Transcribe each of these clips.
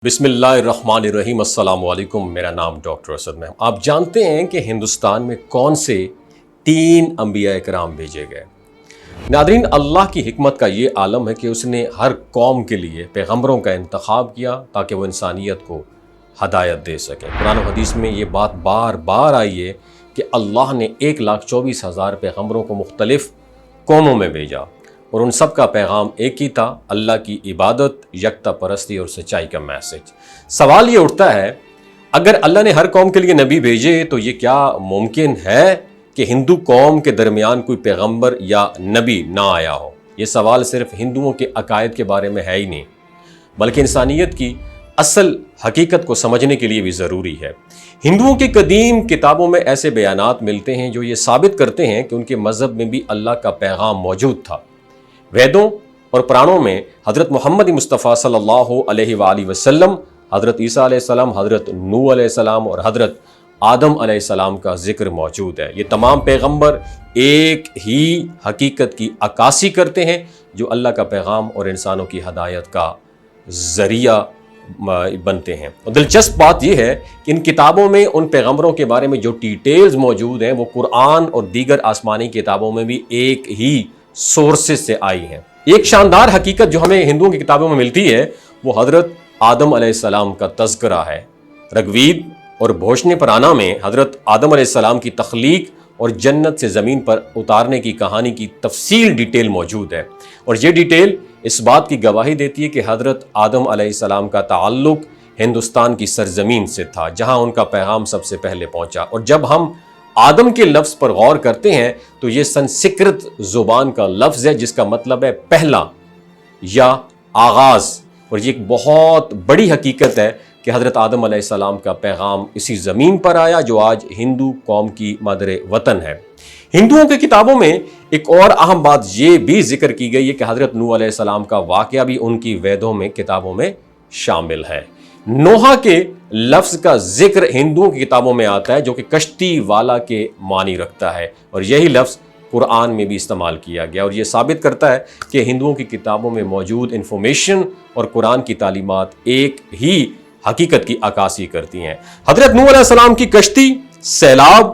بسم اللہ الرحمن الرحیم۔ السلام علیکم، میرا نام ڈاکٹر اسد ہے۔ آپ جانتے ہیں کہ ہندوستان میں کون سے 3 انبیاء کرام بھیجے گئے؟ ناظرین، اللہ کی حکمت کا یہ عالم ہے کہ اس نے ہر قوم کے لیے پیغمبروں کا انتخاب کیا تاکہ وہ انسانیت کو ہدایت دے سکے۔ قرآن و حدیث میں یہ بات بار بار آئی ہے کہ اللہ نے 1,24,000 پیغمبروں کو مختلف قوموں میں بھیجا اور ان سب کا پیغام ایک ہی تھا، اللہ کی عبادت، یکتا پرستی اور سچائی کا میسج۔ سوال یہ اٹھتا ہے، اگر اللہ نے ہر قوم کے لیے نبی بھیجے تو یہ کیا ممکن ہے کہ ہندو قوم کے درمیان کوئی پیغمبر یا نبی نہ آیا ہو؟ یہ سوال صرف ہندوؤں کے عقائد کے بارے میں ہے ہی نہیں، بلکہ انسانیت کی اصل حقیقت کو سمجھنے کے لیے بھی ضروری ہے۔ ہندوؤں کی قدیم کتابوں میں ایسے بیانات ملتے ہیں جو یہ ثابت کرتے ہیں کہ ان کے مذہب میں بھی اللہ کا پیغام موجود تھا۔ ویدوں اور پرانوں میں حضرت محمد مصطفیٰ صلی اللہ علیہ وآلہ وسلم، حضرت عیسیٰ علیہ السلام، حضرت نوح علیہ السلام اور حضرت آدم علیہ السلام کا ذکر موجود ہے۔ یہ تمام پیغمبر ایک ہی حقیقت کی عکاسی کرتے ہیں جو اللہ کا پیغام اور انسانوں کی ہدایت کا ذریعہ بنتے ہیں۔ اور دلچسپ بات یہ ہے کہ ان کتابوں میں ان پیغمبروں کے بارے میں جو ڈیٹیلز موجود ہیں وہ قرآن اور دیگر آسمانی کتابوں میں بھی ایک ہی سورسز سے آئی ہیں۔ ایک شاندار حقیقت جو ہمیں ہندوؤں کی کتابوں میں ملتی ہے وہ حضرت آدم علیہ السلام کا تذکرہ ہے۔ رگوید اور بھوشن پرانا میں حضرت آدم علیہ السلام کی تخلیق اور جنت سے زمین پر اتارنے کی کہانی کی تفصیل ڈیٹیل موجود ہے، اور یہ ڈیٹیل اس بات کی گواہی دیتی ہے کہ حضرت آدم علیہ السلام کا تعلق ہندوستان کی سرزمین سے تھا جہاں ان کا پیغام سب سے پہلے پہنچا۔ اور جب ہم آدم کے لفظ پر غور کرتے ہیں تو یہ سنسکرت زبان کا لفظ ہے جس کا مطلب ہے پہلا یا آغاز، اور یہ ایک بہت بڑی حقیقت ہے کہ حضرت آدم علیہ السلام کا پیغام اسی زمین پر آیا جو آج ہندو قوم کی مادر وطن ہے۔ ہندوؤں کی کتابوں میں ایک اور اہم بات یہ بھی ذکر کی گئی ہے کہ حضرت نوح علیہ السلام کا واقعہ بھی ان کی ویدوں میں کتابوں میں شامل ہے۔ نوحہ کے لفظ کا ذکر ہندوؤں کی کتابوں میں آتا ہے جو کہ کشتی والا کے معنی رکھتا ہے، اور یہی لفظ قرآن میں بھی استعمال کیا گیا، اور یہ ثابت کرتا ہے کہ ہندوؤں کی کتابوں میں موجود انفارمیشن اور قرآن کی تعلیمات ایک ہی حقیقت کی عکاسی کرتی ہیں۔ حضرت نوح علیہ السلام کی کشتی، سیلاب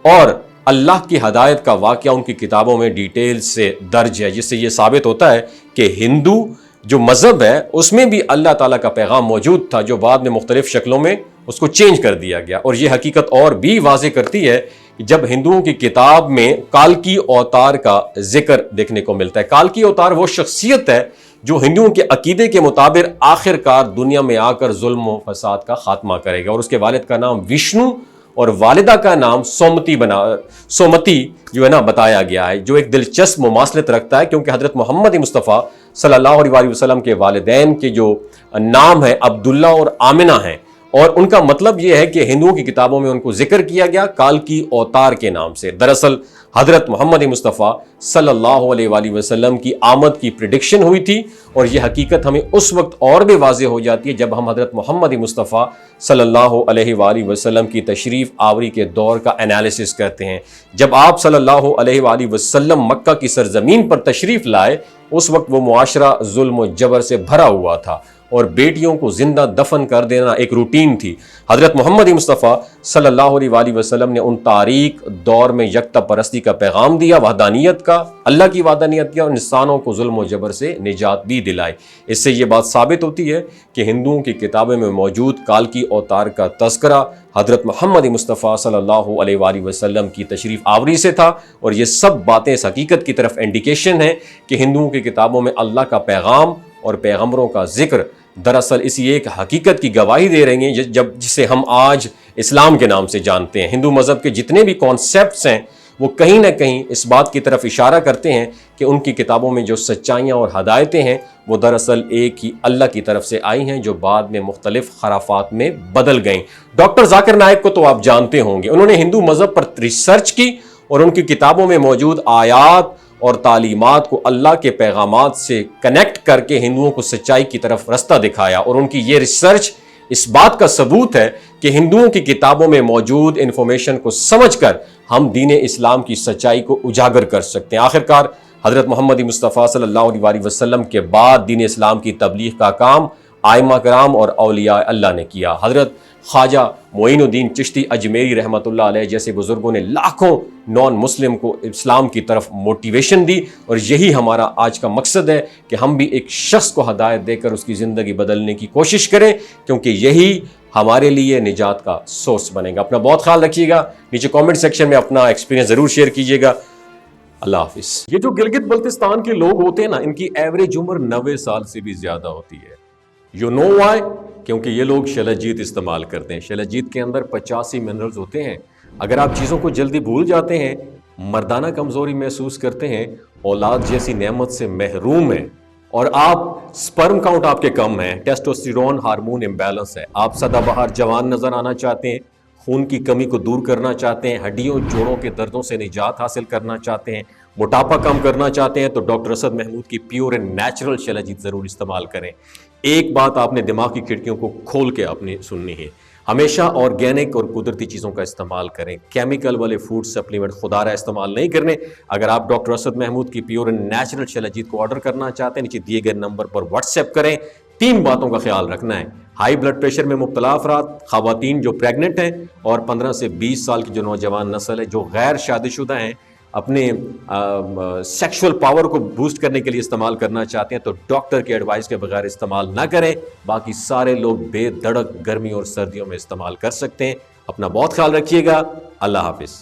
اور اللہ کی ہدایت کا واقعہ ان کی کتابوں میں ڈیٹیل سے درج ہے، جس سے یہ ثابت ہوتا ہے کہ ہندو جو مذہب ہے اس میں بھی اللہ تعالیٰ کا پیغام موجود تھا جو بعد میں مختلف شکلوں میں اس کو چینج کر دیا گیا۔ اور یہ حقیقت اور بھی واضح کرتی ہے کہ جب ہندوؤں کی کتاب میں کالکی اوتار کا ذکر دیکھنے کو ملتا ہے۔ کالکی اوتار وہ شخصیت ہے جو ہندوؤں کے عقیدے کے مطابق آخر کار دنیا میں آ کر ظلم و فساد کا خاتمہ کرے گا، اور اس کے والد کا نام وشنو اور والدہ کا نام سومتی جو ہے نا بتایا گیا ہے، جو ایک دلچسپ مماثلت رکھتا ہے کیونکہ حضرت محمد مصطفیٰ صلی اللہ علیہ وسلم کے والدین کے جو نام ہے عبداللہ اور آمنہ ہیں، اور ان کا مطلب یہ ہے کہ ہندوؤں کی کتابوں میں ان کو ذکر کیا گیا کالکی اوتار کے نام سے۔ دراصل حضرت محمد مصطفیٰ صلی اللہ علیہ وآلہ وسلم کی آمد کی پریڈکشن ہوئی تھی، اور یہ حقیقت ہمیں اس وقت اور بھی واضح ہو جاتی ہے جب ہم حضرت محمد مصطفیٰ صلی اللہ علیہ وآلہ وسلم کی تشریف آوری کے دور کا انالیسس کرتے ہیں۔ جب آپ صلی اللہ علیہ وآلہ وسلم مکہ کی سرزمین پر تشریف لائے اس وقت وہ معاشرہ ظلم و جبر سے بھرا ہوا تھا، اور بیٹیوں کو زندہ دفن کر دینا ایک روٹین تھی۔ حضرت محمد مصطفیٰ صلی اللہ علیہ وآلہ وسلم نے ان تاریک دور میں یکتا پرستی کا پیغام دیا، وحدانیت کا، اللہ کی وحدانیت کیا، اور انسانوں کو ظلم و جبر سے نجات بھی دلائی۔ اس سے یہ بات ثابت ہوتی ہے کہ ہندوؤں کی کتابوں میں موجود کالکی اوتار کا تذکرہ حضرت محمد مصطفیٰ صلی اللہ علیہ وآلہ وسلم کی تشریف آوری سے تھا، اور یہ سب باتیں اس حقیقت کی طرف انڈیکیشن ہے کہ ہندوؤں کی کتابوں میں اللہ کا پیغام اور پیغمبروں کا ذکر دراصل اسی ایک حقیقت کی گواہی دے رہے ہیں جسے ہم آج اسلام کے نام سے جانتے ہیں۔ ہندو مذہب کے جتنے بھی کانسیپٹس ہیں وہ کہیں نہ کہیں اس بات کی طرف اشارہ کرتے ہیں کہ ان کی کتابوں میں جو سچائیاں اور ہدایتیں ہیں وہ دراصل ایک ہی اللہ کی طرف سے آئی ہیں جو بعد میں مختلف خرافات میں بدل گئیں۔ ڈاکٹر ذاکر نائک کو تو آپ جانتے ہوں گے، انہوں نے ہندو مذہب پر ریسرچ کی اور ان کی کتابوں میں موجود آیات اور تعلیمات کو اللہ کے پیغامات سے کنیکٹ کر کے ہندوؤں کو سچائی کی طرف رستہ دکھایا، اور ان کی یہ ریسرچ اس بات کا ثبوت ہے کہ ہندوؤں کی کتابوں میں موجود انفارمیشن کو سمجھ کر ہم دین اسلام کی سچائی کو اجاگر کر سکتے ہیں۔ آخر کار حضرت محمد مصطفیٰ صلی اللہ علیہ وسلم کے بعد دین اسلام کی تبلیغ کا کام آئمہ کرام اور اولیاء اللہ نے کیا۔ حضرت خواجہ معین الدین چشتی اجمیری رحمۃ اللہ علیہ جیسے بزرگوں نے لاکھوں نان مسلم کو اسلام کی طرف موٹیویشن دی، اور یہی ہمارا آج کا مقصد ہے کہ ہم بھی ایک شخص کو ہدایت دے کر اس کی زندگی بدلنے کی کوشش کریں، کیونکہ یہی ہمارے لیے نجات کا سورس بنے گا۔ اپنا بہت خیال رکھیے گا، نیچے کامنٹ سیکشن میں اپنا ایکسپیرینس ضرور شیئر کیجیے گا۔ اللہ حافظ۔ یہ جو گلگت بلتستان کے لوگ ہوتے ہیں نا، ان کی ایوریج عمر 90 سال سے بھی زیادہ ہوتی ہے۔ You know why? کیونکہ یہ لوگ شلجیت استعمال کرتے ہیں۔ شلجیت کے اندر 85 منرلز ہوتے ہیں۔ اگر آپ چیزوں کو جلدی بھول جاتے ہیں، مردانہ کمزوری محسوس کرتے ہیں، اولاد جیسی نعمت سے محروم ہیں، اور آپ سپرم کاؤنٹ آپ کے کم ہیں، ٹیسٹوسٹیرون ہارمون امبیلنس ہے، آپ سدا بہار جوان نظر آنا چاہتے ہیں، خون کی کمی کو دور کرنا چاہتے ہیں، ہڈیوں جوڑوں کے دردوں سے نجات حاصل کرنا چاہتے ہیں، موٹاپا کم کرنا چاہتے ہیں، تو ڈاکٹر اسد محمود کی پیور اینڈ نیچرل شلجیت ضرور استعمال کریں۔ ایک بات آپ نے دماغ کی کھڑکیوں کو کھول کے اپنی سننی ہے، ہمیشہ آرگینک اور قدرتی چیزوں کا استعمال کریں، کیمیکل والے فوڈ سپلیمنٹ خدا رہا استعمال نہیں کرنے۔ اگر آپ ڈاکٹر اسد محمود کی پیور اینڈ نیچرل شلجیت کو آرڈر کرنا چاہتے ہیں، نیچے دیے گئے نمبر پر واٹس ایپ کریں۔ 3 باتوں کا خیال رکھنا ہے: ہائی بلڈ پریشر میں مبتلا افراد، خواتین جو پریگننٹ ہیں، اور 15 سے 20 سال کی جو نوجوان نسل ہے جو غیر شادی شدہ ہیں، اپنے سیکشول پاور کو بوسٹ کرنے کے لیے استعمال کرنا چاہتے ہیں، تو ڈاکٹر کے ایڈوائس کے بغیر استعمال نہ کریں۔ باقی سارے لوگ بے دھڑک گرمی اور سردیوں میں استعمال کر سکتے ہیں۔ اپنا بہت خیال رکھیے گا۔ اللہ حافظ۔